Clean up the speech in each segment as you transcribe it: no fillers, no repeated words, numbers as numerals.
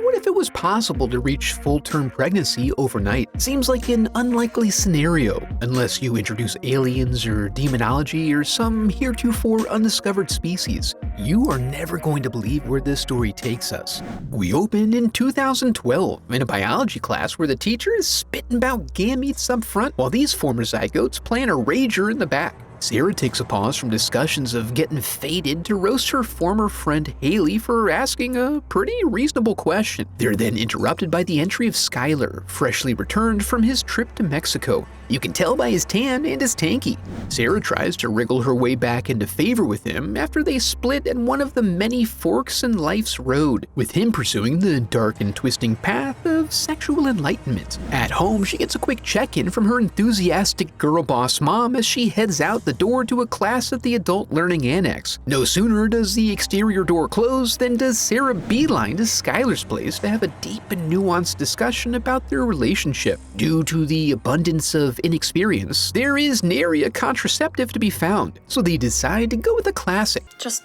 what if it was possible to reach full-term pregnancy overnight? Seems like an unlikely scenario, unless you introduce aliens or demonology or some heretofore undiscovered species. You are never going to believe where this story takes us. We opened in 2012 in a biology class where the teacher is spitting about gametes up front while these former zygotes plan a rager in the back. Sarah takes a pause from discussions of getting faded to roast her former friend Haley for asking a pretty reasonable question. They're then interrupted by the entry of Skylar, freshly returned from his trip to Mexico. You can tell by his tan and his tanky. Sarah tries to wriggle her way back into favor with him after they split at one of the many forks in life's road, with him pursuing the dark and twisting path of sexual enlightenment. At home, she gets a quick check-in from her enthusiastic girl boss mom as she heads out the door to a class at the Adult Learning Annex. No sooner does the exterior door close than does Sarah beeline to Skylar's place to have a deep and nuanced discussion about their relationship. Due to the abundance of inexperience, there is nary a contraceptive to be found, so they decide to go with a classic. Just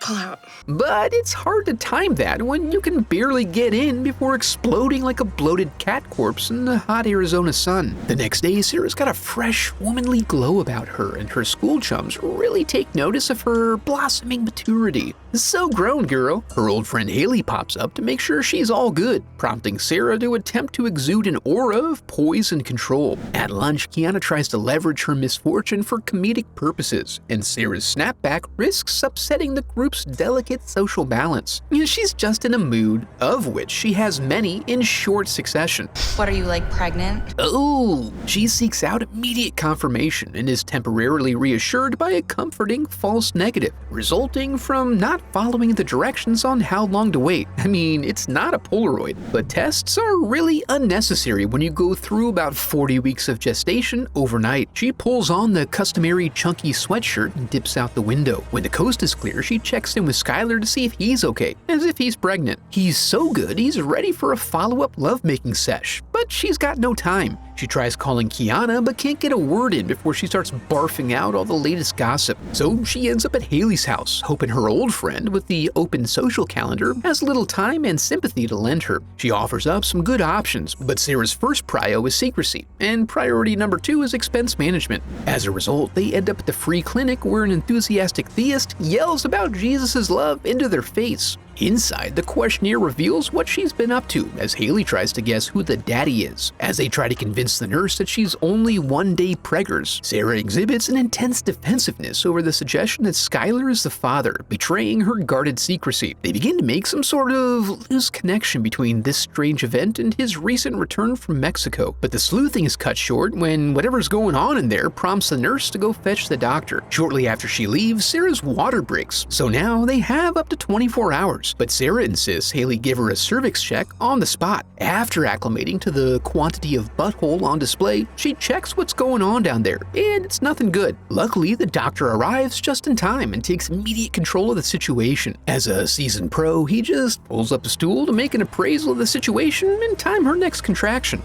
pull out. But it's hard to time that when you can barely get in before exploding like a bloated cat corpse in the hot Arizona sun. The next day, Sarah's got a fresh, womanly glow about her, and her school chums really take notice of her blossoming maturity. So grown, girl. Her old friend Haley pops up to make sure she's all good, prompting Sarah to attempt to exude an aura of poise and control. At lunch, Kiana tries to leverage her misfortune for comedic purposes, and Sarah's snapback risks upsetting the group's delicate social balance. She's just in a mood, of which she has many in short succession. What, are you like pregnant? Oh, she seeks out immediate confirmation and is temporarily reassured by a comforting false negative, resulting from not following the directions on how long to wait. I mean, it's not a Polaroid, but tests are really unnecessary when you go through about 40 weeks of gestation overnight. She pulls on the customary chunky sweatshirt and dips out the window. When the coast is clear, she checks in with Skylar to see if he's okay, as if he's pregnant. He's so good, he's ready for a follow-up lovemaking sesh, but she's got no time. She tries calling Kiana, but can't get a word in before she starts barfing out all the latest gossip. So she ends up at Haley's house, hoping her old friend with the open social calendar has little time and sympathy to lend her. She offers up some good options, but Sarah's first prio is secrecy, and priority number 2 is expense management. As a result, they end up at the free clinic where an enthusiastic theist yells about Jesus' love into their face. Inside, the questionnaire reveals what she's been up to as Haley tries to guess who the daddy is. As they try to convince the nurse that she's only one-day preggers, Sarah exhibits an intense defensiveness over the suggestion that Skylar is the father, betraying her guarded secrecy. They begin to make some sort of loose connection between this strange event and his recent return from Mexico, but the sleuthing is cut short when whatever's going on in there prompts the nurse to go fetch the doctor. Shortly after she leaves, Sarah's water breaks, so now they have up to 24 hours. But Sarah insists Haley give her a cervix check on the spot. After acclimating to the quantity of butthole on display, she checks what's going on down there, and it's nothing good. Luckily, the doctor arrives just in time and takes immediate control of the situation. As a seasoned pro, he just pulls up a stool to make an appraisal of the situation and time her next contraction.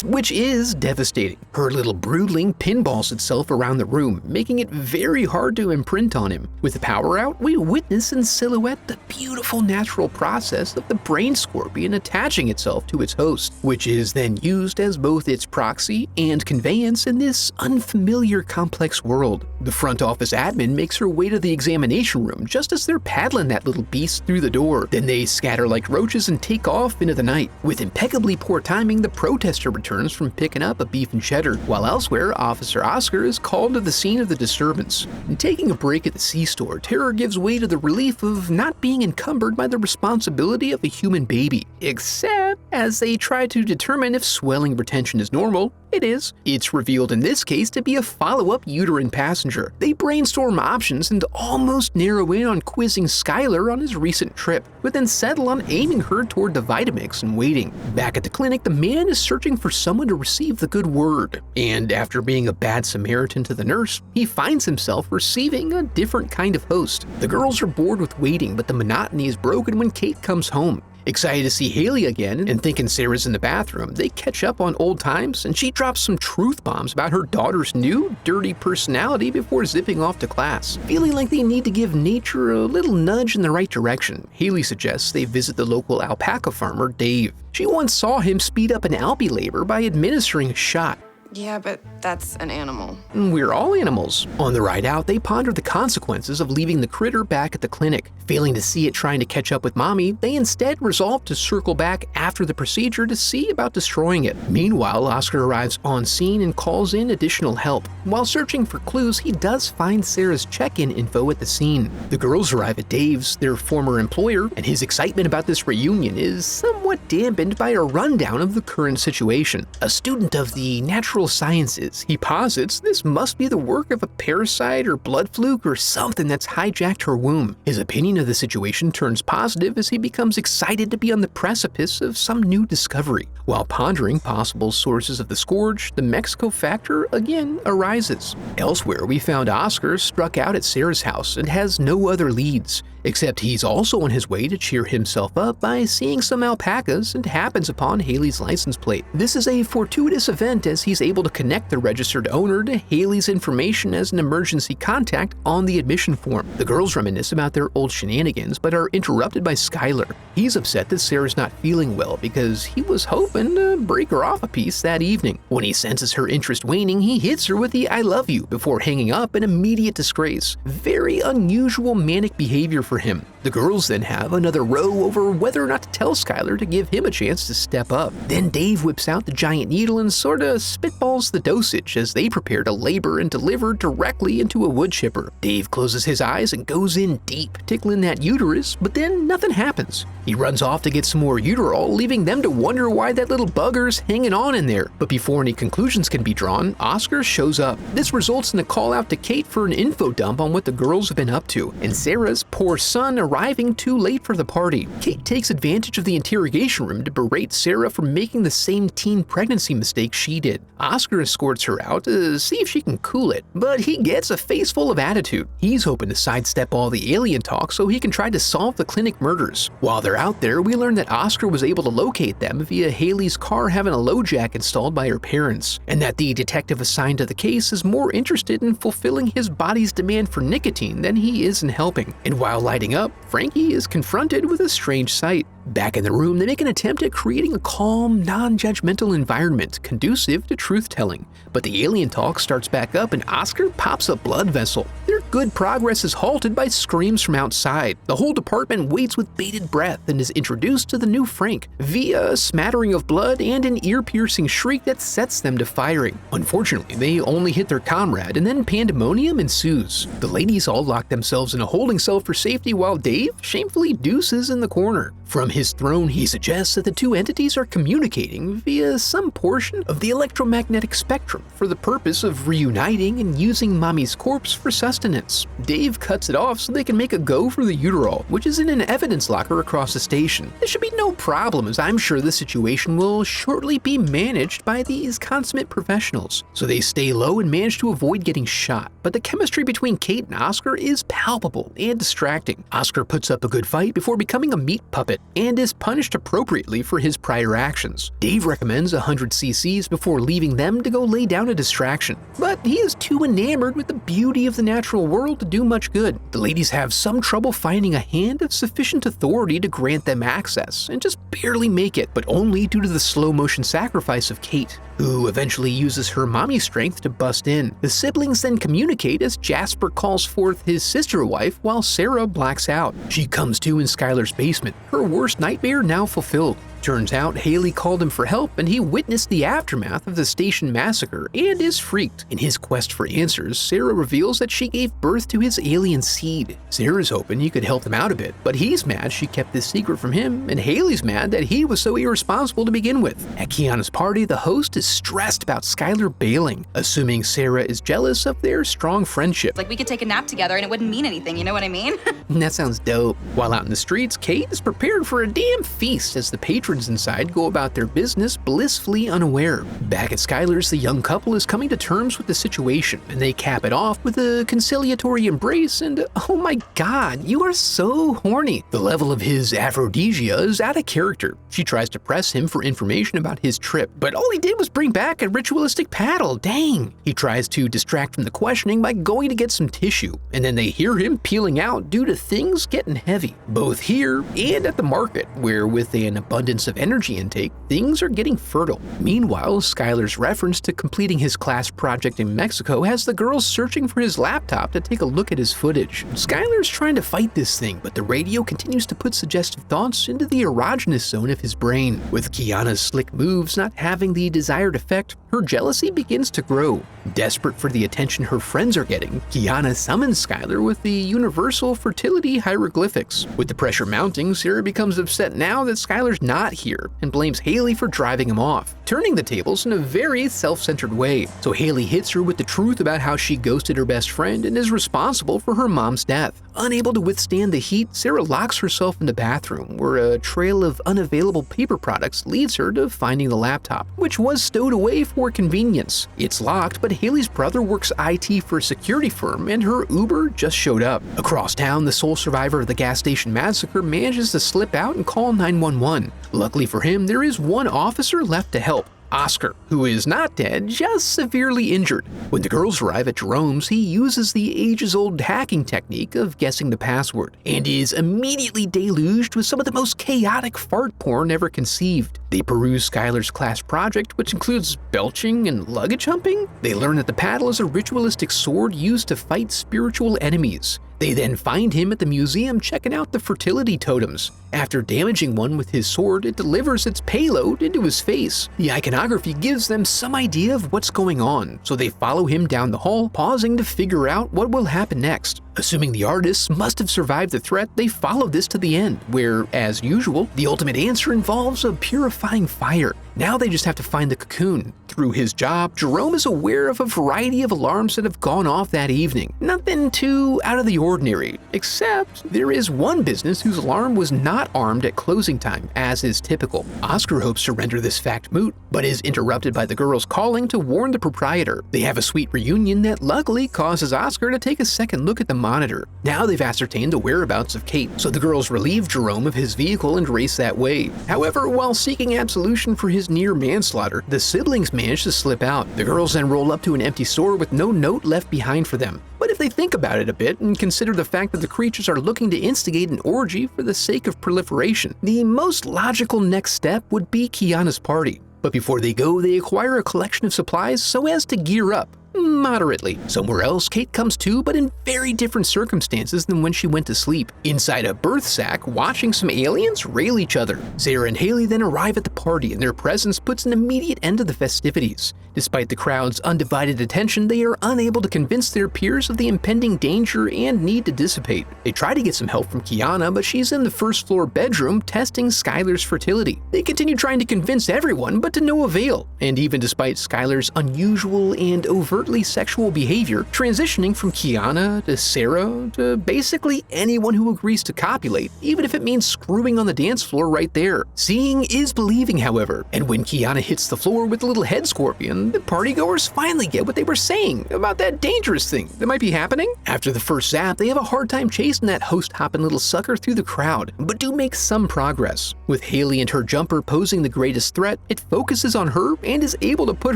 Which is devastating. Her little broodling pinballs itself around the room, making it very hard to imprint on him. With the power out, we witness in silhouette the beautiful natural process of the brain scorpion attaching itself to its host, which is then used as both its proxy and conveyance in this unfamiliar complex world. The front office admin makes her way to the examination room just as they're paddling that little beast through the door. Then they scatter like roaches and take off into the night. With impeccably poor timing, the protester returns from picking up a beef and cheddar, while elsewhere, Officer Oscar is called to the scene of the disturbance. And taking a break at the C-store, terror gives way to the relief of not being encumbered by the responsibility of a human baby. Except, as they try to determine if swelling retention is normal, it is. It's revealed in this case to be a follow-up uterine passenger. They brainstorm options and almost narrow in on quizzing Skylar on his recent trip, but then settle on aiming her toward the Vitamix and waiting. Back at the clinic, the man is searching for someone to receive the good word, and after being a bad Samaritan to the nurse, he finds himself receiving a different kind of host. The girls are bored with waiting, but the monotony is broken when Kate comes home. Excited to see Haley again and thinking Sarah's in the bathroom, they catch up on old times and she drops some truth bombs about her daughter's new, dirty personality before zipping off to class. Feeling like they need to give nature a little nudge in the right direction, Haley suggests they visit the local alpaca farmer, Dave. She once saw him speed up an Alpi labor by administering a shot. Yeah, but that's an animal. We're all animals. On the ride out, they ponder the consequences of leaving the critter back at the clinic. Failing to see it trying to catch up with Mommy, they instead resolve to circle back after the procedure to see about destroying it. Meanwhile, Oscar arrives on scene and calls in additional help. While searching for clues, he does find Sarah's check-in info at the scene. The girls arrive at Dave's, their former employer, and his excitement about this reunion is somewhat dampened by a rundown of the current situation. A student of the natural sciences, he posits this must be the work of a parasite or blood fluke or something that's hijacked her womb. His opinion of the situation turns positive as he becomes excited to be on the precipice of some new discovery. While pondering possible sources of the scourge, the Mexico factor again arises. Elsewhere, we found Oscar struck out at Sarah's house and has no other leads, except he's also on his way to cheer himself up by seeing some alpacas and happens upon Haley's license plate. This is a fortuitous event as he's able to connect the registered owner to Haley's information as an emergency contact on the admission form. The girls reminisce about their old shenanigans but are interrupted by Skylar. He's upset that Sarah's not feeling well because he was hoping to break her off a piece that evening. When he senses her interest waning, he hits her with the "I love you" before hanging up in immediate disgrace. Very unusual manic behavior for him. The girls then have another row over whether or not to tell Skylar to give him a chance to step up. Then Dave whips out the giant needle and sorta spitballs the dosage as they prepare to labor and deliver directly into a wood chipper. Dave closes his eyes and goes in deep, tickling that uterus, but then nothing happens. He runs off to get some more Uterol, leaving them to wonder why that little bugger's hanging on in there. But before any conclusions can be drawn, Oscar shows up. This results in a call out to Kate for an info dump on what the girls have been up to, and Sarah's poor son arriving too late for the party. Kate takes advantage of the interrogation room to berate Sarah for making the same teen pregnancy mistake she did. Oscar escorts her out to see if she can cool it, but he gets a face full of attitude. He's hoping to sidestep all the alien talk so he can try to solve the clinic murders. While they're out there, we learn that Oscar was able to locate them via Haley's car having a low jack installed by her parents, and that the detective assigned to the case is more interested in fulfilling his body's demand for nicotine than he is in helping. And while lighting up, Frankie is confronted with a strange sight. Back in the room, they make an attempt at creating a calm, non-judgmental environment conducive to truth-telling. But the alien talk starts back up and Oscar pops a blood vessel. Their good progress is halted by screams from outside. The whole department waits with bated breath and is introduced to the new Frank via a smattering of blood and an ear-piercing shriek that sets them to firing. Unfortunately, they only hit their comrade and then pandemonium ensues. The ladies all lock themselves in a holding cell for safety while Dave shamefully deuces in the corner. From his throne, he suggests that the two entities are communicating via some portion of the electromagnetic spectrum for the purpose of reuniting and using Mommy's corpse for sustenance. Dave cuts it off so they can make a go for the Uterol, which is in an evidence locker across the station. This should be no problem, as I'm sure the situation will shortly be managed by these consummate professionals. So they stay low and manage to avoid getting shot. But the chemistry between Kate and Oscar is palpable and distracting. Oscar puts up a good fight before becoming a meat puppet and is punished appropriately for his prior actions. Dave recommends 100 cc's before leaving them to go lay down a distraction, but he is too enamored with the beauty of the natural world to do much good. The ladies have some trouble finding a hand of sufficient authority to grant them access, and just barely make it, but only due to the slow-motion sacrifice of Kate, who eventually uses her mommy strength to bust in. The siblings then communicate as Jasper calls forth his sister wife while Sarah blacks out. She comes to in Skylar's basement, her worst nightmare now fulfilled. Turns out Haley called him for help and he witnessed the aftermath of the station massacre and is freaked. In his quest for answers, Sarah reveals that she gave birth to his alien seed. Sarah's hoping he could help them out a bit, but he's mad she kept this secret from him, and Haley's mad that he was so irresponsible to begin with. At Kiana's party, the host is stressed about Skylar bailing, assuming Sarah is jealous of their strong friendship. Like we could take a nap together and it wouldn't mean anything, you know what I mean? That sounds dope. While out in the streets, Kate is prepared for a damn feast as the patrons inside go about their business blissfully unaware. Back at Skylar's, the young couple is coming to terms with the situation, and they cap it off with a conciliatory embrace and, oh my god, you are so horny. The level of his aphrodisia is out of character. She tries to press him for information about his trip, but all he did was bring back a ritualistic paddle, dang. He tries to distract from the questioning by going to get some tissue, and then they hear him peeling out due to things getting heavy, both here and at the market, where with an abundance of energy intake, things are getting fertile. Meanwhile, Skylar's reference to completing his class project in Mexico has the girls searching for his laptop to take a look at his footage. Skylar's trying to fight this thing, but the radio continues to put suggestive thoughts into the erogenous zone of his brain. With Kiana's slick moves not having the desired effect, her jealousy begins to grow. Desperate for the attention her friends are getting, Kiana summons Skylar with the universal fertility hieroglyphics. With the pressure mounting, Sarah becomes upset now that Skylar's not here and blames Haley for driving him off, turning the tables in a very self-centered way. So Haley hits her with the truth about how she ghosted her best friend and is responsible for her mom's death. Unable to withstand the heat, Sarah locks herself in the bathroom, where a trail of unavailable paper products leads her to finding the laptop, which was stowed away for convenience. It's locked, but Haley's brother works IT for a security firm, and her Uber just showed up. Across town, the sole survivor of the gas station massacre manages to slip out and call 911. Luckily for him, there is one officer left to help, Oscar, who is not dead, just severely injured. When the girls arrive at Jerome's, he uses the ages-old hacking technique of guessing the password, and is immediately deluged with some of the most chaotic fart porn ever conceived. They peruse Skylar's class project, which includes belching and luggage humping. They learn that the paddle is a ritualistic sword used to fight spiritual enemies. They then find him at the museum checking out the fertility totems. After damaging one with his sword, it delivers its payload into his face. The iconography gives them some idea of what's going on, so they follow him down the hall, pausing to figure out what will happen next. Assuming the artists must have survived the threat, they follow this to the end, where, as usual, the ultimate answer involves a purifying fire. Now they just have to find the cocoon. Through his job, Jerome is aware of a variety of alarms that have gone off that evening. Nothing too out of the ordinary, except there is one business whose alarm was not armed at closing time, as is typical. Oscar hopes to render this fact moot, but is interrupted by the girls calling to warn the proprietor. They have a sweet reunion that luckily causes Oscar to take a second look at the monitor. Now they've ascertained the whereabouts of Kate, so the girls relieve Jerome of his vehicle and race that way. However, while seeking absolution for his near manslaughter, the siblings manage to slip out. The girls then roll up to an empty store with no note left behind for them. But if they think about it a bit and consider the fact that the creatures are looking to instigate an orgy for the sake of proliferation, the most logical next step would be Kiana's party. But before they go, they acquire a collection of supplies so as to gear up. Moderately. Somewhere else, Kate comes to, but in very different circumstances than when she went to sleep. Inside a birth sack, watching some aliens rail each other. Sarah and Haley then arrive at the party, and their presence puts an immediate end to the festivities. Despite the crowd's undivided attention, they are unable to convince their peers of the impending danger and need to dissipate. They try to get some help from Kiana, but she's in the first floor bedroom testing Skylar's fertility. They continue trying to convince everyone, but to no avail. And even despite Skylar's unusual and overtly sexual behavior, transitioning from Kiana to Sarah to basically anyone who agrees to copulate, even if it means screwing on the dance floor right there. Seeing is believing, however, and when Kiana hits the floor with a little head scorpion, the partygoers finally get what they were saying about that dangerous thing that might be happening. After the first zap, they have a hard time chasing that host-hopping little sucker through the crowd, but do make some progress. With Haley and her jumper posing the greatest threat, it focuses on her and is able to put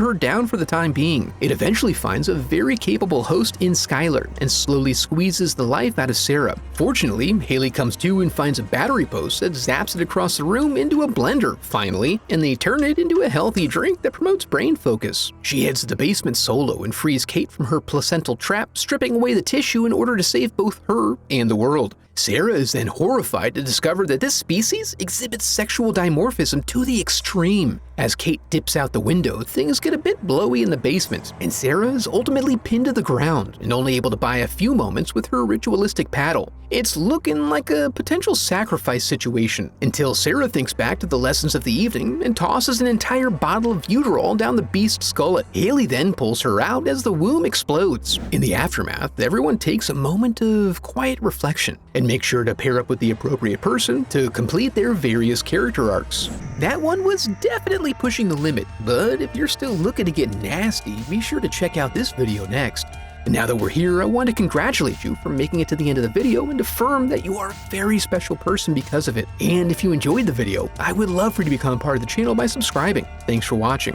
her down for the time being. It eventually finds a very capable host in Skylar and slowly squeezes the life out of Sarah. Fortunately, Haley comes to and finds a battery post that zaps it across the room into a blender, finally, and they turn it into a healthy drink that promotes brain focus. She heads to the basement solo and frees Kate from her placental trap, stripping away the tissue in order to save both her and the world. Sarah is then horrified to discover that this species exhibits sexual dimorphism to the extreme. As Kate dips out the window, things get a bit blowy in the basement, and Sarah is ultimately pinned to the ground and only able to buy a few moments with her ritualistic paddle. It's looking like a potential sacrifice situation, until Sarah thinks back to the lessons of the evening and tosses an entire bottle of Uterol down the beast's gullet. Haley then pulls her out as the womb explodes. In the aftermath, everyone takes a moment of quiet reflection, admitting Make sure to pair up with the appropriate person to complete their various character arcs. That one was definitely pushing the limit, but if you're still looking to get nasty, be sure to check out this video next. And now that we're here, I want to congratulate you for making it to the end of the video and affirm that you are a very special person because of it. And if you enjoyed the video, I would love for you to become part of the channel by subscribing. Thanks for watching.